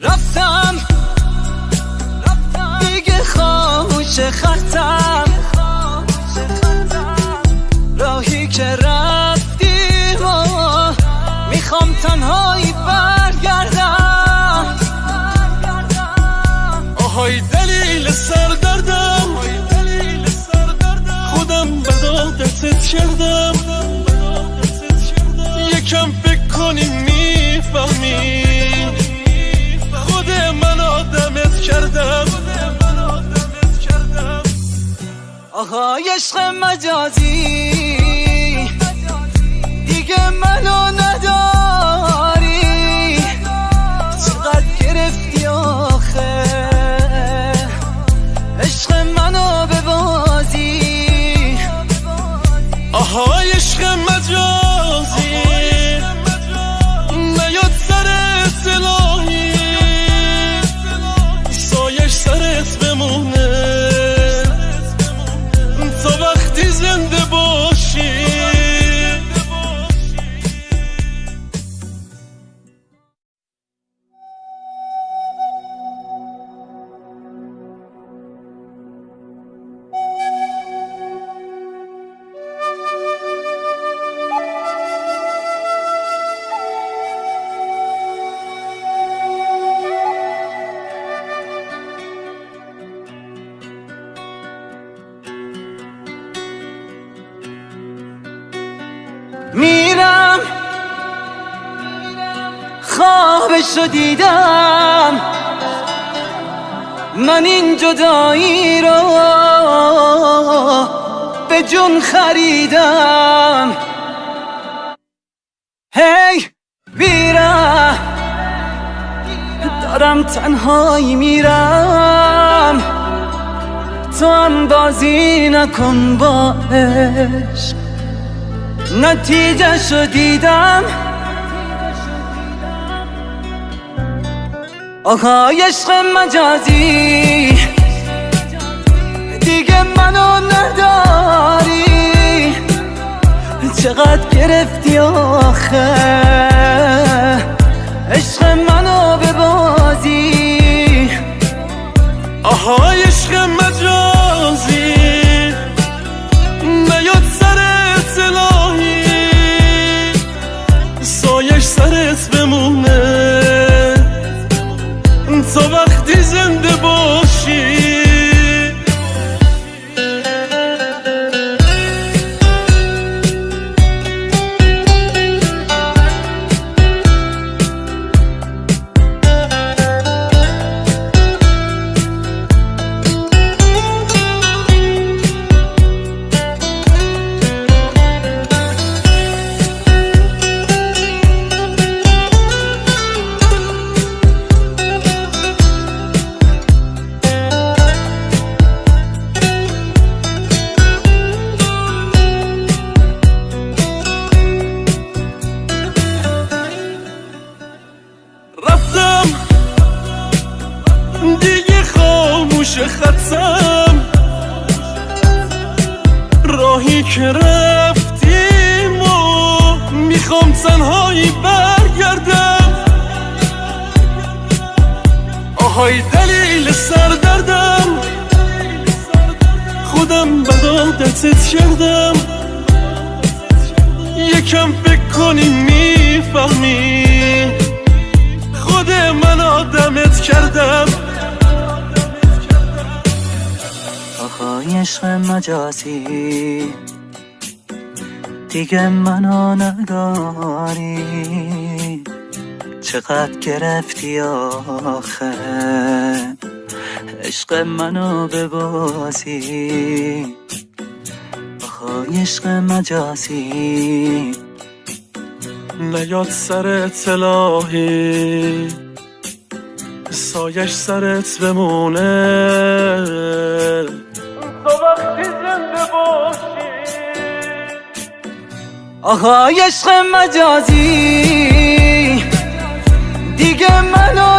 رفتم دیگه خاموش خطم، راهی که رفتی و میخوام تنهایی برگردم. آهای دلیل سردردم، خودم به دادتت کردم. یکم فکر کنی میفهمی خود من آدمت کردم. آهای عشق مجازی دیگه منو نداری، چقدر گرفتی آخه عشق منو به بازی. آهای عشق مجازی نیاد سرت الهی، سایش سرت بمونه تا وقتی زنده باشی. میرم خوابشو دیدم، من این جدایی رو به جون خریدم. هی میرم دارم تنهایی میرم، تو هم بازی نکن با عشق، نتیجه شو دیدم. آهای عشق مجازی دیگه منو نداری، چقدر گرفتی آخه عشق منو به بازی. آهای عشق مجازی نیاد سرت الهی، سایش سرت بمونه تا وقتی زنده باشی. دیگه خاموش خطم، راهی که رفتیم و میخوام تنهایی برگردم. آهای دلیل سردردم، خودم به دادتت کردم. یکم فکر کنی میفهمی خود من آدمت کردم. آهای عشق مجازی دیگه منو نداری، چقدر گرفتی آخه عشق منو به بازی. آهای عشق مجازی نیاد سرت الهی، سایش سرت بمونه تا وقتی زنده باشی. آهای عشق مجازی دیگه منو